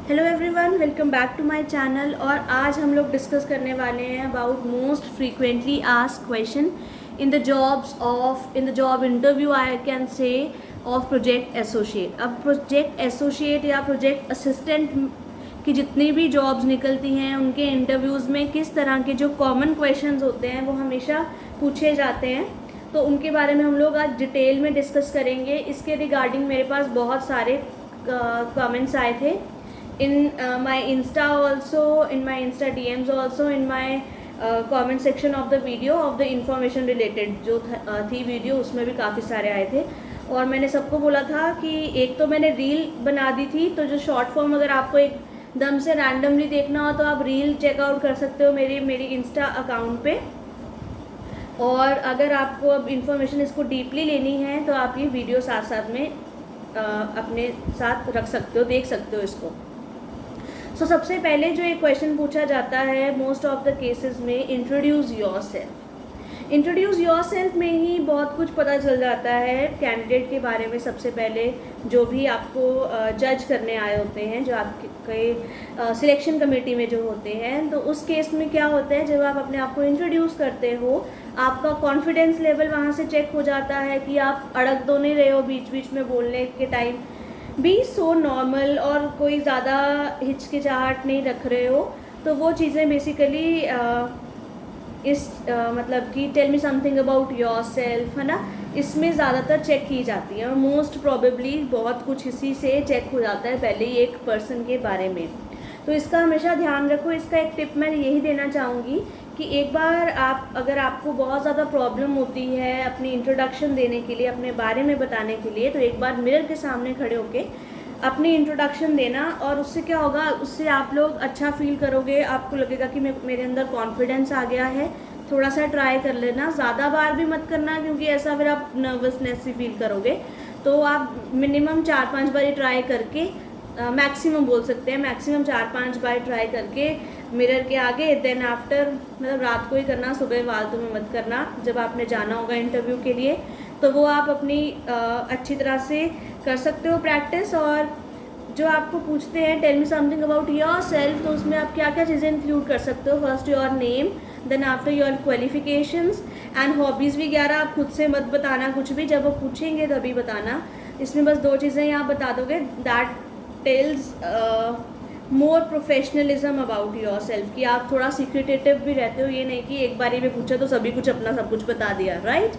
Hello everyone, welcome back to my channel. और आज हम लोग डिस्कस करने वाले हैं about most frequently asked question in the job interview I can say of project associate. अब प्रोजेक्ट एसोसिएट या प्रोजेक्ट असिस्टेंट की जितनी भी जॉब्स निकलती हैं उनके इंटरव्यूज़ में किस तरह के जो कॉमन क्वेश्चंस होते हैं वो हमेशा पूछे जाते हैं, तो उनके बारे में हम लोग आज डिटेल में डिस्कस करेंगे। इसके रिगार्डिंग मेरे पास बहुत सारे कमेंट्स आए थे in my Insta also, in my Insta DMs also, in my comment section of the video of the information related जो थी वीडियो, उसमें भी काफ़ी सारे आए थे। और मैंने सबको बोला था कि एक तो मैंने रील बना दी थी, तो जो शॉर्ट फॉर्म अगर आपको एकदम से रैंडमली देखना हो तो आप रील चेकआउट कर सकते हो मेरी इंस्टा अकाउंट पे। और अगर आपको अब इन्फॉर्मेशन इसको डीपली लेनी है तो आप ये वीडियो साथ साथ में अपने साथ रख सकते हो, देख सकते हो इसको। सो सबसे पहले जो एक क्वेश्चन पूछा जाता है मोस्ट ऑफ द केसेस में, introduce your self. Introduce your self में ही बहुत कुछ पता चल जाता है कैंडिडेट के बारे में। सबसे पहले जो भी आपको जज करने आए होते हैं, जो आपके सिलेक्शन कमेटी में जो होते हैं, तो उस केस में क्या होता है, जब आप अपने आप को इंट्रोड्यूस करते हो, आपका कॉन्फिडेंस लेवल वहाँ से चेक हो जाता है कि आप अड़क तो नहीं रहे हो बीच बीच में बोलने के टाइम, बी सो नॉर्मल, और कोई ज़्यादा हिचकिचाहट नहीं रख रहे हो। तो वो चीज़ें बेसिकली मतलब कि tell me something about yourself, है ना, इसमें ज़्यादातर चेक की जाती है। और मोस्ट प्रोबेबली बहुत कुछ इसी से चेक हो जाता है पहले ही एक पर्सन के बारे में। तो इसका हमेशा ध्यान रखो। इसका एक टिप मैं यही देना चाहूँगी कि एक बार अगर आपको बहुत ज़्यादा प्रॉब्लम होती है अपनी इंट्रोडक्शन देने के लिए, अपने बारे में बताने के लिए, तो एक बार मिरर के सामने खड़े होके अपनी इंट्रोडक्शन देना। और उससे क्या होगा, उससे आप लोग अच्छा फील करोगे, आपको लगेगा कि मेरे अंदर कॉन्फिडेंस आ गया है। थोड़ा सा ट्राई कर लेना, ज़्यादा बार भी मत करना, क्योंकि ऐसा फिर आप नर्वसनेस ही फील करोगे। तो आप मिनिमम 4-5 बार ट्राई करके, मैक्सिमम बोल सकते हैं, मैक्सिमम 4-5 बार ट्राई करके मिरर के आगे, देन आफ्टर, मतलब रात को ही करना, सुबह फालतू में मत करना। जब आपने जाना होगा इंटरव्यू के लिए तो वो आप अपनी अच्छी तरह से कर सकते हो प्रैक्टिस। और जो आपको पूछते हैं tell me something about yourself, तो उसमें आप क्या क्या चीज़ें इंक्लूड कर सकते हो। First your name, then after your qualifications and hobbies वगैरह। आप खुद से मत बताना कुछ भी, जब वो पूछेंगे तभी बताना। इसमें बस 2 चीज़ें आप बता दोगे, that tells more professionalism about your self, कि आप थोड़ा सीक्रेटिव भी रहते हो। ये नहीं कि एक बारी में पूछा तो सभी कुछ अपना सब कुछ बता दिया, राइट।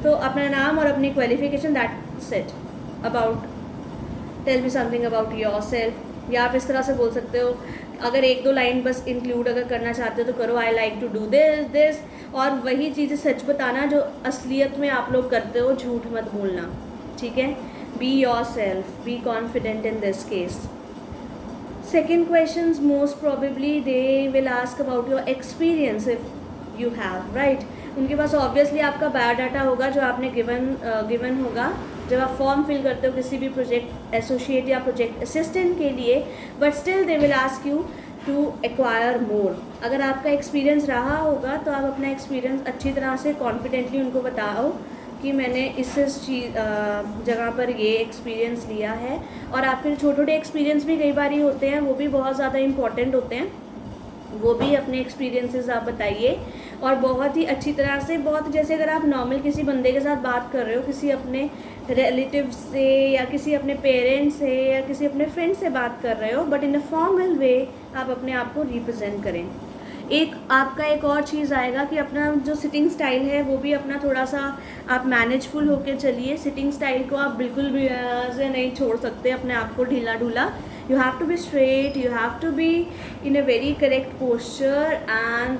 तो अपना नाम और अपनी qualification, that's it about tell me something about yourself. या आप इस तरह से बोल सकते हो, अगर 1-2 लाइन बस इंक्लूड अगर करना चाहते हो तो करो, I like to do this, और वही चीज़ें सच बताना जो असलियत में आप लोग करते हो, झूठ मत बोलना, ठीक है। Be your self, be confident in this case. Second questions, most probably they will ask about your experience if you have, right। उनके पास ऑब्वियसली आपका बायोडाटा होगा जो आपने गिवन होगा जब आप फॉर्म फिल करते हो किसी भी प्रोजेक्ट एसोसिएट या प्रोजेक्ट असिस्टेंट के लिए। But still they will ask you to acquire more. अगर आपका एक्सपीरियंस रहा होगा तो आप अपना एक्सपीरियंस अच्छी तरह से कॉन्फिडेंटली उनको बताओ कि मैंने इस जगह पर ये एक्सपीरियंस लिया है। और आपके छोटे छोटे एक्सपीरियंस भी कई बार ही होते हैं, वो भी बहुत ज़्यादा इम्पॉर्टेंट होते हैं, वो भी अपने एक्सपीरियंसेस आप बताइए। और बहुत ही अच्छी तरह से, बहुत जैसे अगर आप नॉर्मल किसी बंदे के साथ बात कर रहे हो, किसी अपने रिलेटिव से या किसी अपने पेरेंट्स से या किसी अपने फ्रेंड से बात कर रहे हो, but in a formal way आप अपने आप को रिप्रेजेंट करें। आपका एक और चीज़ आएगा कि अपना जो सिटिंग स्टाइल है वो भी अपना थोड़ा सा आप मैनेजफुल होकर चलिए। सिटिंग स्टाइल को आप बिल्कुल भी ऐसे नहीं छोड़ सकते अपने आप को ढीला ढूला। You have to be straight, you have to be in a very correct posture and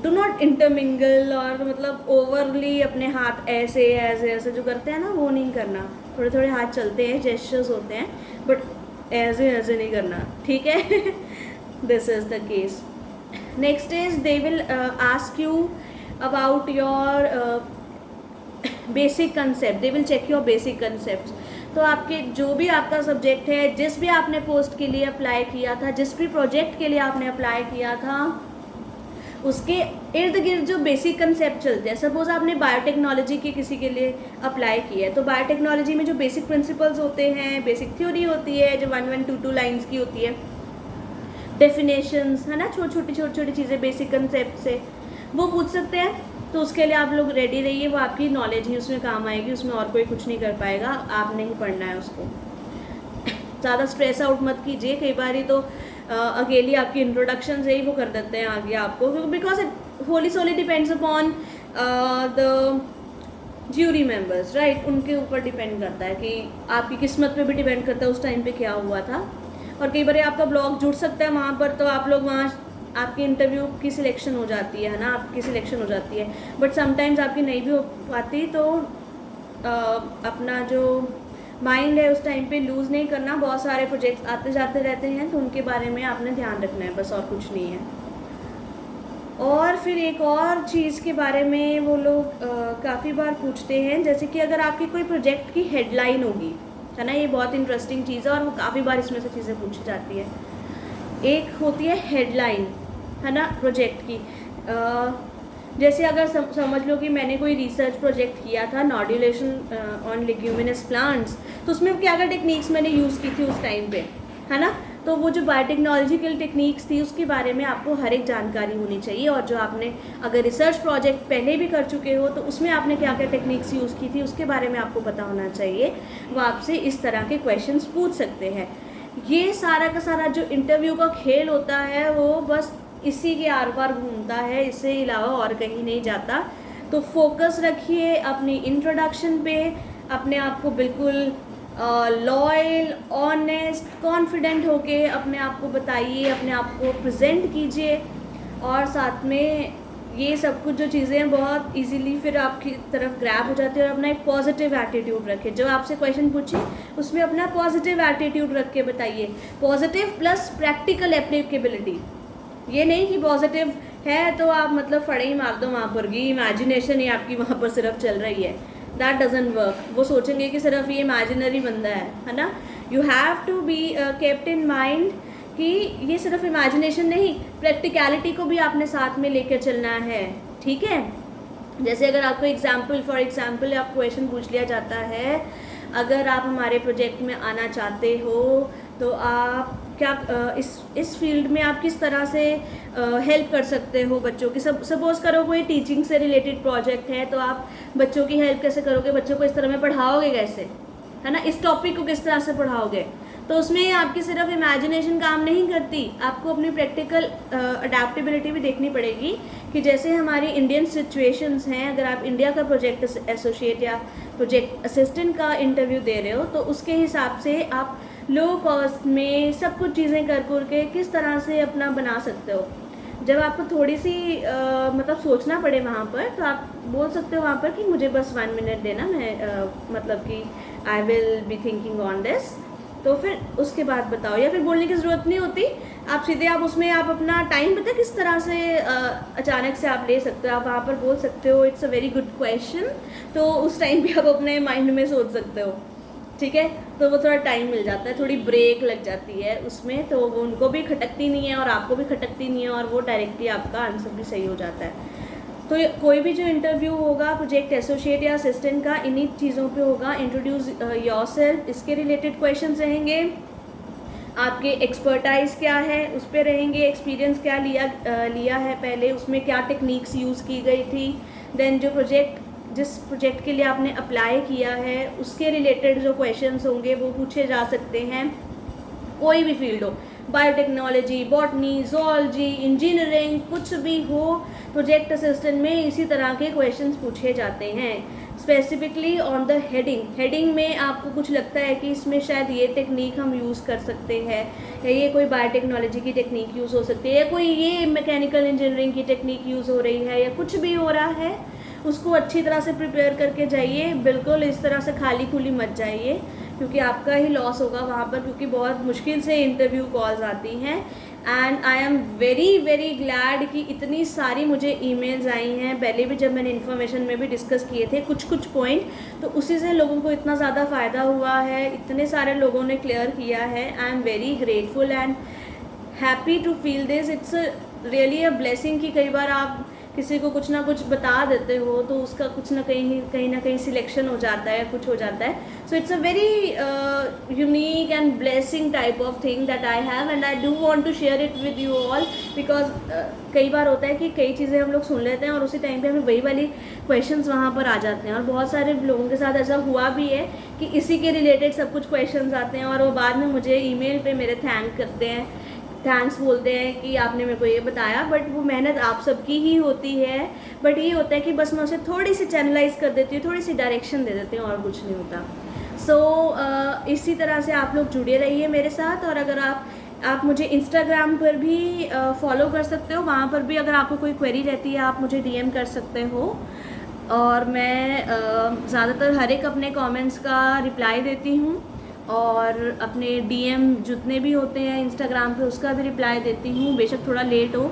do not intermingle, और मतलब ओवरली अपने हाथ ऐसे ऐसे ऐसे जो करते हैं ना वो नहीं करना। थोड़े थोड़े हाथ चलते हैं, जेस्चर्स होते हैं, बट ऐसे ऐसे नहीं करना, ठीक है। This is the case. Next is they will ask you about your basic concept, they will check your basic concepts। तो आपके जो भी आपका सब्जेक्ट है, जिस भी आपने पोस्ट के लिए अप्लाई किया था, जिस भी प्रोजेक्ट के लिए आपने अप्लाई किया था, उसके इर्द गिर्द जो बेसिक कंसेप्ट चलते हैं, सपोज आपने बायोटेक्नोलॉजी के किसी के लिए अप्लाई किया है, तो बायोटेक्नोलॉजी में जो बेसिक प्रिंसिपल्स होते हैं, बेसिक थ्योरी होती है जो 1-1, 2-2 लाइन्स की होती है, डेफिनेशंस है ना, छोटी छोटी चीज़ें बेसिक कंसेप्ट से वो पूछ सकते हैं। तो उसके लिए आप लोग रेडी रहिए, वो आपकी नॉलेज ही उसमें काम आएगी, उसमें और कोई कुछ नहीं कर पाएगा, आपने ही पढ़ना है उसको। ज़्यादा स्ट्रेस आउट मत कीजिए, कई बार ही तो अकेली आपकी इंट्रोडक्शन से ही वो कर देते हैं आगे आपको, because it wholly solely depends upon the jury members, right. उनके ऊपर डिपेंड करता है कि आपकी किस्मत पे भी डिपेंड करता है उस टाइम पे क्या हुआ था। और कई बार आपका ब्लॉग जुड़ सकता है वहाँ पर, तो आप लोग वहाँ आपकी इंटरव्यू की सिलेक्शन हो जाती है ना, आपकी सिलेक्शन हो जाती है, बट समटाइम्स आपकी नहीं भी हो पाती। तो अपना जो माइंड है उस टाइम पे लूज़ नहीं करना, बहुत सारे प्रोजेक्ट्स आते जाते रहते हैं, तो उनके बारे में आपने ध्यान रखना है, बस और कुछ नहीं है। और फिर एक और चीज़ के बारे में वो लोग काफ़ी बार पूछते हैं, जैसे कि अगर आपकी कोई प्रोजेक्ट की हेडलाइन होगी, है ना, ये बहुत इंटरेस्टिंग चीज़ है और वो काफ़ी बार इसमें से चीज़ें पूछी जाती है। एक होती है हेडलाइन, है ना, प्रोजेक्ट की। जैसे अगर समझ लो कि मैंने कोई रिसर्च प्रोजेक्ट किया था नॉड्यूलेशन ऑन लेग्यूमिनस प्लांट्स, तो उसमें क्या क्या टेक्निक्स मैंने यूज़ की थी उस टाइम पे, है ना। तो वो जो बायोटेक्नोलॉजिकल टेक्निक्स थी उसके बारे में आपको हर एक जानकारी होनी चाहिए, और जो आपने अगर रिसर्च प्रोजेक्ट पहले भी कर चुके हो तो उसमें आपने क्या क्या टेक्निक्स यूज़ की थी उसके बारे में आपको पता होना चाहिए। वो आपसे इस तरह के क्वेश्चंस पूछ सकते हैं। ये सारा का सारा जो इंटरव्यू का खेल होता है वो बस इसी के आर पार घूमता है, इससे अलावा और कहीं नहीं जाता। तो फोकस रखिए अपनी इंट्रोडक्शन पे, अपने आप को बिल्कुल लॉयल, ऑनेस्ट, कॉन्फिडेंट होके अपने आप को बताइए, अपने आप को प्रेजेंट कीजिए, और साथ में ये सब कुछ जो चीज़ें हैं बहुत इजीली फिर आपकी तरफ ग्रैब हो जाती है। और अपना एक पॉजिटिव एटीट्यूड रखें, जब आपसे क्वेश्चन पूछे उसमें अपना पॉजिटिव एटीट्यूड रख के बताइए, पॉजिटिव प्लस प्रैक्टिकल एप्लीकेबिलिटी। ये नहीं कि पॉजिटिव है तो आप मतलब फड़े ही मार दो वहाँ पर, कि इमेजिनेशन ही आपकी वहाँ पर सिर्फ चल रही है, दैट डजंट वर्क। वो सोचेंगे कि सिर्फ ये इमेजिनरी बंदा है ना। You have to be kept in mind कि ये सिर्फ इमेजिनेशन नहीं, प्रैक्टिकलिटी को भी आपने साथ में लेकर चलना है, ठीक है। जैसे अगर आपको फॉर एग्जाम्पल आप क्वेश्चन पूछ लिया जाता है, अगर आप हमारे प्रोजेक्ट में आना चाहते हो तो आप क्या इस फील्ड में आप किस तरह से हेल्प कर सकते हो बच्चों की। सपोज करो कोई टीचिंग से रिलेटेड प्रोजेक्ट है, तो आप बच्चों की हेल्प कैसे करोगे, बच्चों को इस तरह में पढ़ाओगे कैसे, है ना, इस टॉपिक को किस तरह से पढ़ाओगे। तो उसमें आपकी सिर्फ इमेजिनेशन काम नहीं करती, आपको अपनी प्रैक्टिकल अडेप्टेबिलिटी भी देखनी पड़ेगी। कि जैसे हमारी इंडियन सिचुएशंस हैं, अगर आप इंडिया का प्रोजेक्ट एसोसिएट या प्रोजेक्ट असिस्टेंट का इंटरव्यू दे रहे हो, तो उसके हिसाब से आप लो कॉस्ट में सब कुछ चीज़ें कर के किस तरह से अपना बना सकते हो। जब आपको थोड़ी सी मतलब सोचना पड़े वहाँ पर, तो आप बोल सकते हो वहाँ पर कि मुझे बस 1 मिनट देना, मैं मतलब कि I will be thinking on this, तो फिर उसके बाद बताओ। या फिर बोलने की ज़रूरत नहीं होती, आप सीधे आप उसमें आप अपना टाइम पता किस तरह से अचानक से आप ले सकते हो, आप वहाँ पर बोल सकते हो it's a very good question, तो उस टाइम भी आप अपने माइंड में सोच सकते हो, ठीक है। तो वो थोड़ा टाइम मिल जाता है, थोड़ी ब्रेक लग जाती है उसमें, तो वो उनको भी खटकती नहीं है और आपको भी खटकती नहीं है, और वो डायरेक्टली आपका आंसर भी सही हो जाता है। तो कोई भी जो इंटरव्यू होगा प्रोजेक्ट एसोसिएट या असिस्टेंट का, इन्हीं चीज़ों पे होगा। इंट्रोड्यूस योरसेल्फ, इसके रिलेटेड क्वेश्चंस रहेंगे। आपके एक्सपर्टाइज क्या है उस पर रहेंगे, एक्सपीरियंस क्या लिया है पहले, उसमें क्या टेक्निक्स यूज़ की गई थी। देन जो जिस प्रोजेक्ट के लिए आपने अप्लाई किया है उसके रिलेटेड जो क्वेश्चंस होंगे वो पूछे जा सकते हैं। कोई भी फील्ड हो, बायोटेक्नोलॉजी, बॉटनी, ज़ूलॉजी, इंजीनियरिंग, कुछ भी हो, प्रोजेक्ट असिस्टेंट में इसी तरह के क्वेश्चंस पूछे जाते हैं। स्पेसिफिकली ऑन द हेडिंग में आपको कुछ लगता है कि इसमें शायद ये टेक्निक हम यूज़ कर सकते हैं, या ये कोई बायोटेक्नोलॉजी की टेक्निक यूज़ हो सकती है, या कोई ये मैकेनिकल इंजीनियरिंग की टेक्निक यूज़ हो रही है, या कुछ भी हो रहा है, उसको अच्छी तरह से प्रिपेयर करके जाइए। बिल्कुल इस तरह से खाली खुली मत जाइए, क्योंकि आपका ही लॉस होगा वहाँ पर, क्योंकि बहुत मुश्किल से इंटरव्यू कॉल्स आती हैं। And I am very very glad कि इतनी सारी मुझे ईमेल्स आई हैं। पहले भी जब मैंने इन्फॉर्मेशन में भी डिस्कस किए थे कुछ पॉइंट, तो उसी से लोगों को इतना ज़्यादा फ़ायदा हुआ है, इतने सारे लोगों ने क्लियर किया है। I am very grateful and happy to feel this. It's really a blessing कि कई बार आप किसी को कुछ ना कुछ बता देते हो तो उसका कुछ ना कहीं सिलेक्शन हो जाता है, कुछ हो जाता है. So it's a very unique and blessing type of thing that I have and I do want to share it with you all because कई बार होता है कि कई चीज़ें हम लोग सुन लेते हैं और उसी टाइम पे हमें वही वाली क्वेश्चंस वहाँ पर आ जाते हैं. और बहुत सारे लोगों के साथ ऐसा हुआ भी है कि इसी के रिलेटेड सब कुछ क्वेश्चंस आते हैं और वो बाद में मुझे ईमेल पे मेरे थैंक करते हैं, थैंक्स बोलते हैं कि आपने मेरे को ये बताया. बट वो मेहनत आप सबकी ही होती है. बट ये होता है कि बस मैं उसे थोड़ी सी चैनलाइज कर देती हूँ, थोड़ी सी डायरेक्शन दे देती हूँ और कुछ नहीं होता. सो इसी तरह से आप लोग जुड़े रहिए मेरे साथ. और अगर आप मुझे इंस्टाग्राम पर भी फॉलो कर सकते हो. वहाँ पर भी अगर आपको कोई क्वेरी रहती है आप मुझे डीएम कर सकते हो. और मैं ज़्यादातर हर एक अपने कमेंट्स का रिप्लाई देती हूँ और अपने डीएम जितने भी होते हैं इंस्टाग्राम पे उसका भी रिप्लाई देती हूँ. बेशक थोड़ा लेट हो,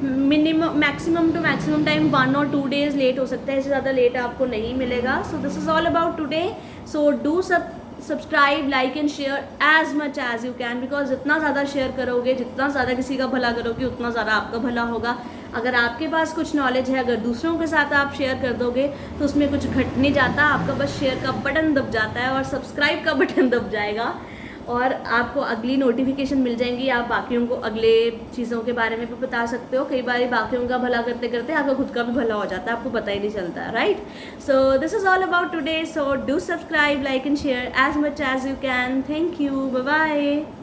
मैक्सिमम टू मैक्सिमम टाइम 1 और 2 डेज़ लेट हो सकता है, इससे ज़्यादा लेट आपको नहीं मिलेगा. So this is all about today. So do subscribe, like and share as much as you can because जितना ज़्यादा शेयर करोगे, जितना ज़्यादा किसी का भला करोगे उतना ज़्यादा आपका भला होगा. अगर आपके पास कुछ नॉलेज है, अगर दूसरों के साथ आप शेयर कर दोगे तो उसमें कुछ घट नहीं जाता. आपका बस शेयर का बटन दब जाता है और सब्सक्राइब का बटन दब जाएगा और आपको अगली नोटिफिकेशन मिल जाएंगी. आप बाकियों को अगले चीज़ों के बारे में भी बता सकते हो. कई बार बाकियों का भला करते करते आपका खुद का भी भला हो जाता है, आपको पता ही नहीं चलता. Right. So this is all about today. So do subscribe, like and share as much as you can. Thank you. Bye bye.